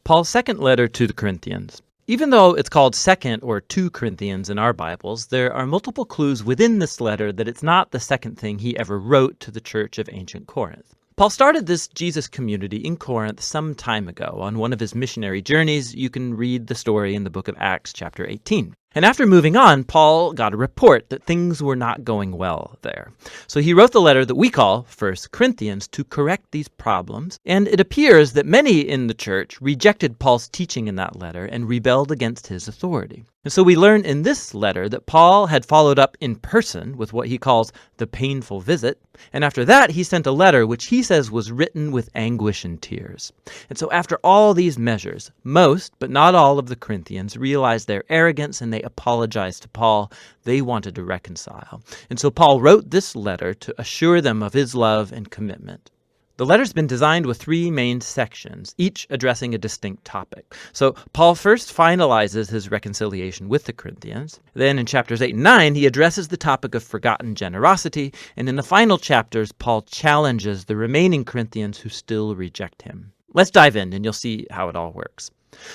Paul's second letter to the Corinthians. Even though it's called 2nd or 2 Corinthians in our Bibles, there are multiple clues within this letter that it's not the second thing he ever wrote to the church of ancient Corinth. Paul started this Jesus community in Corinth some time ago. On one of his missionary journeys, you can read the story in the book of Acts chapter 18. And after moving on, Paul got a report that things were not going well there. So he wrote the letter that we call 1 Corinthians to correct these problems. And it appears that many in the church rejected Paul's teaching in that letter and rebelled against his authority. And so we learn in this letter that Paul had followed up in person with what he calls the painful visit. And after that, he sent a letter which he says was written with anguish and tears. And so after all these measures, most, but not all of the Corinthians realized their arrogance and they apologized to Paul. They wanted to reconcile. And so Paul wrote this letter to assure them of his love and commitment. The letter's been designed with 3 main sections, each addressing a distinct topic. So Paul first finalizes his reconciliation with the Corinthians. Then in chapters 8 and 9, he addresses the topic of forgotten generosity. And in the final chapters, Paul challenges the remaining Corinthians who still reject him. Let's dive in and you'll see how it all works.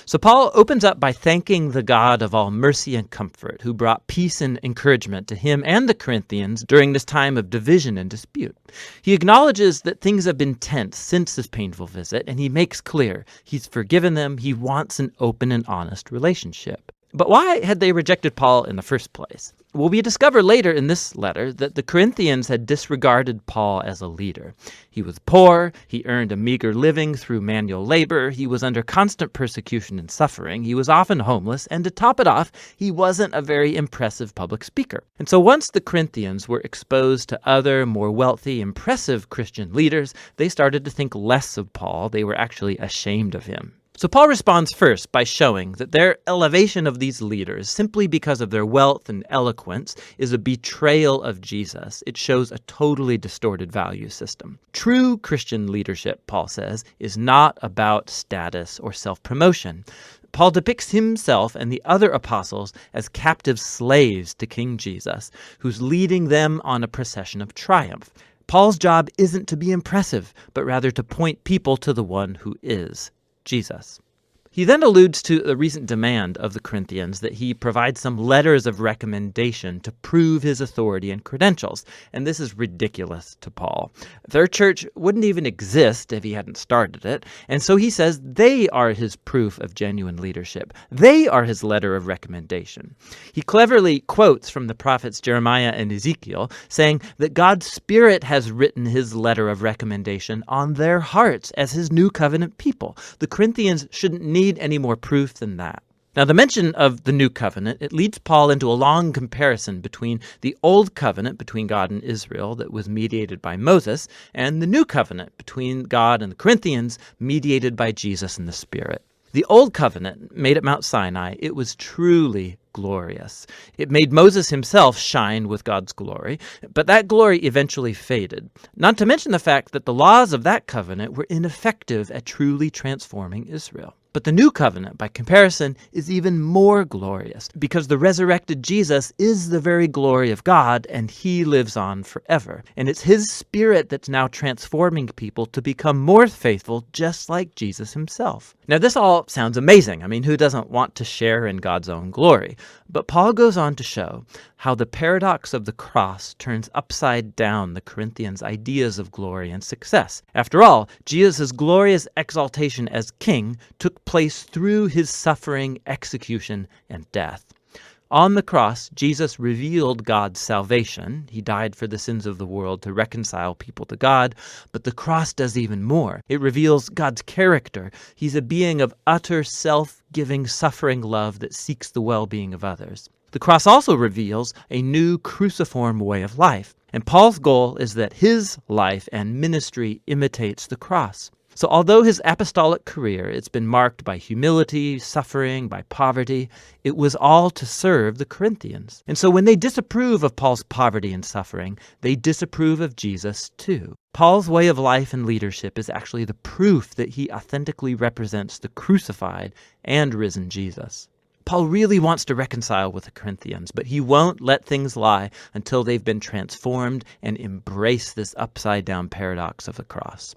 So Paul opens up by thanking the God of all mercy and comfort, who brought peace and encouragement to him and the Corinthians during this time of division and dispute. He acknowledges that things have been tense since this painful visit, and he makes clear he's forgiven them. He wants an open and honest relationship. But why had they rejected Paul in the first place? Well, we discover later in this letter that the Corinthians had disregarded Paul as a leader. He was poor, he earned a meager living through manual labor, he was under constant persecution and suffering, he was often homeless, and to top it off, he wasn't a very impressive public speaker. And so once the Corinthians were exposed to other, more wealthy, impressive Christian leaders, they started to think less of Paul. They were actually ashamed of him. So Paul responds first by showing that their elevation of these leaders, simply because of their wealth and eloquence, is a betrayal of Jesus. It shows a totally distorted value system. True Christian leadership, Paul says, is not about status or self-promotion. Paul depicts himself and the other apostles as captive slaves to King Jesus, who's leading them on a procession of triumph. Paul's job isn't to be impressive, but rather to point people to the one who is Jesus. He then alludes to the recent demand of the Corinthians that he provide some letters of recommendation to prove his authority and credentials. And this is ridiculous to Paul. Their church wouldn't even exist if he hadn't started it. And so he says they are his proof of genuine leadership. They are his letter of recommendation. He cleverly quotes from the prophets Jeremiah and Ezekiel, saying that God's Spirit has written his letter of recommendation on their hearts as his new covenant people. The Corinthians shouldn't need any more proof than that. Now, the mention of the new covenant, it leads Paul into a long comparison between the old covenant between God and Israel that was mediated by Moses and the new covenant between God and the Corinthians mediated by Jesus and the Spirit. The old covenant made at Mount Sinai, it was truly glorious. It made Moses himself shine with God's glory, but that glory eventually faded. Not to mention the fact that the laws of that covenant were ineffective at truly transforming Israel. But the new covenant, by comparison, is even more glorious because the resurrected Jesus is the very glory of God and he lives on forever. And it's his Spirit that's now transforming people to become more faithful, just like Jesus himself. Now, this all sounds amazing. I mean, who doesn't want to share in God's own glory? But Paul goes on to show how the paradox of the cross turns upside down the Corinthians' ideas of glory and success. After all, Jesus' glorious exaltation as king took place through his suffering, execution, and death. On the cross, Jesus revealed God's salvation. He died for the sins of the world to reconcile people to God. But the cross does even more. It reveals God's character. He's a being of utter self-giving, suffering love that seeks the well-being of others. The cross also reveals a new cruciform way of life. And Paul's goal is that his life and ministry imitates the cross. So although his apostolic career, it's been marked by humility, suffering, by poverty, it was all to serve the Corinthians. And so when they disapprove of Paul's poverty and suffering, they disapprove of Jesus too. Paul's way of life and leadership is actually the proof that he authentically represents the crucified and risen Jesus. Paul really wants to reconcile with the Corinthians, but he won't let things lie until they've been transformed and embrace this upside-down paradox of the cross.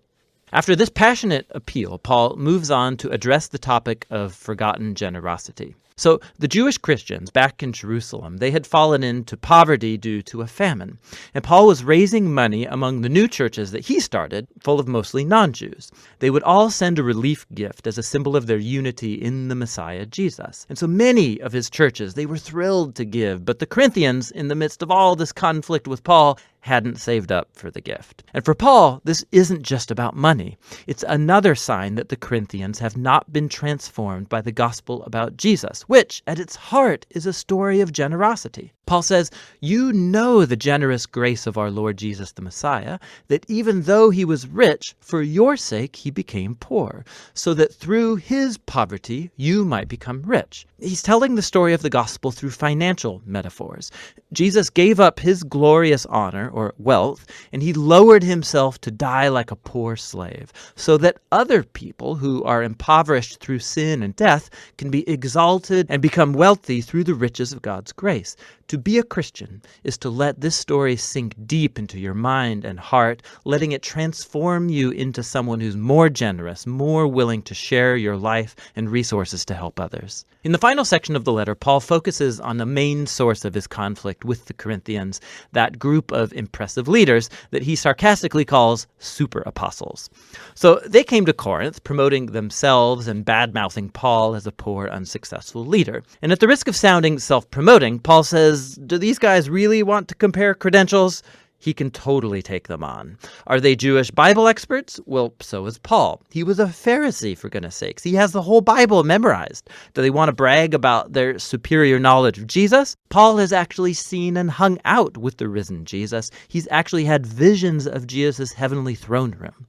After this passionate appeal, Paul moves on to address the topic of forgotten generosity. So the Jewish Christians back in Jerusalem, they had fallen into poverty due to a famine. And Paul was raising money among the new churches that he started, full of mostly non-Jews. They would all send a relief gift as a symbol of their unity in the Messiah, Jesus. And so many of his churches, they were thrilled to give. But the Corinthians, in the midst of all this conflict with Paul, hadn't saved up for the gift. And for Paul, this isn't just about money. It's another sign that the Corinthians have not been transformed by the gospel about Jesus, which, at its heart, is a story of generosity. Paul says, "You know the generous grace of our Lord Jesus the Messiah, that even though he was rich, for your sake he became poor, so that through his poverty you might become rich." He's telling the story of the gospel through financial metaphors. Jesus gave up his glorious honor, or wealth, and he lowered himself to die like a poor slave, so that other people who are impoverished through sin and death can be exalted and become wealthy through the riches of God's grace. To be a Christian is to let this story sink deep into your mind and heart, letting it transform you into someone who's more generous, more willing to share your life and resources to help others. In the final section of the letter, Paul focuses on the main source of his conflict with the Corinthians, that group of impressive leaders that he sarcastically calls super apostles. So they came to Corinth promoting themselves and bad-mouthing Paul as a poor, unsuccessful leader. And at the risk of sounding self-promoting, Paul says, do these guys really want to compare credentials? He can totally take them on. Are they Jewish Bible experts? Well, so is Paul. He was a Pharisee, for goodness sakes. He has the whole Bible memorized. Do they want to brag about their superior knowledge of Jesus? Paul has actually seen and hung out with the risen Jesus. He's actually had visions of Jesus' heavenly throne room.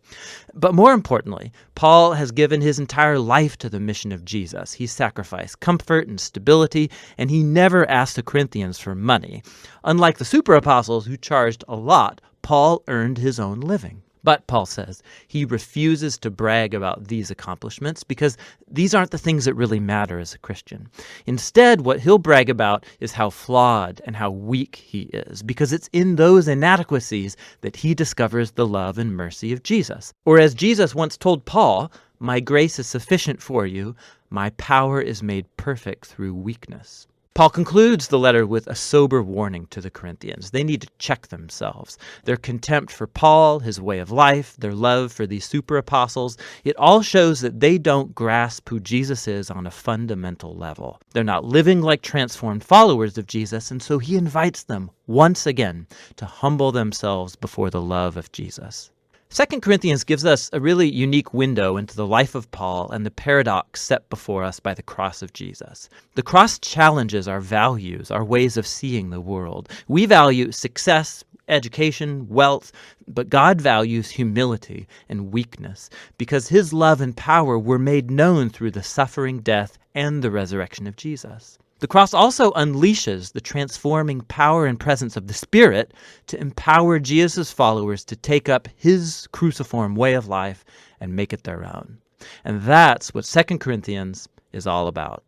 But more importantly, Paul has given his entire life to the mission of Jesus. He sacrificed comfort and stability, and he never asked the Corinthians for money. Unlike the super apostles who charged a lot, Paul earned his own living. But, Paul says, he refuses to brag about these accomplishments because these aren't the things that really matter as a Christian. Instead, what he'll brag about is how flawed and how weak he is, because it's in those inadequacies that he discovers the love and mercy of Jesus. Or as Jesus once told Paul, "My grace is sufficient for you. My power is made perfect through weakness." Paul concludes the letter with a sober warning to the Corinthians. They need to check themselves. Their contempt for Paul, his way of life, their love for these super apostles, it all shows that they don't grasp who Jesus is on a fundamental level. They're not living like transformed followers of Jesus, and so he invites them once again to humble themselves before the love of Jesus. 2 Corinthians gives us a really unique window into the life of Paul and the paradox set before us by the cross of Jesus. The cross challenges our values, our ways of seeing the world. We value success, education, wealth, but God values humility and weakness because his love and power were made known through the suffering, death, and the resurrection of Jesus. The cross also unleashes the transforming power and presence of the Spirit to empower Jesus' followers to take up his cruciform way of life and make it their own. And that's what 2 Corinthians is all about.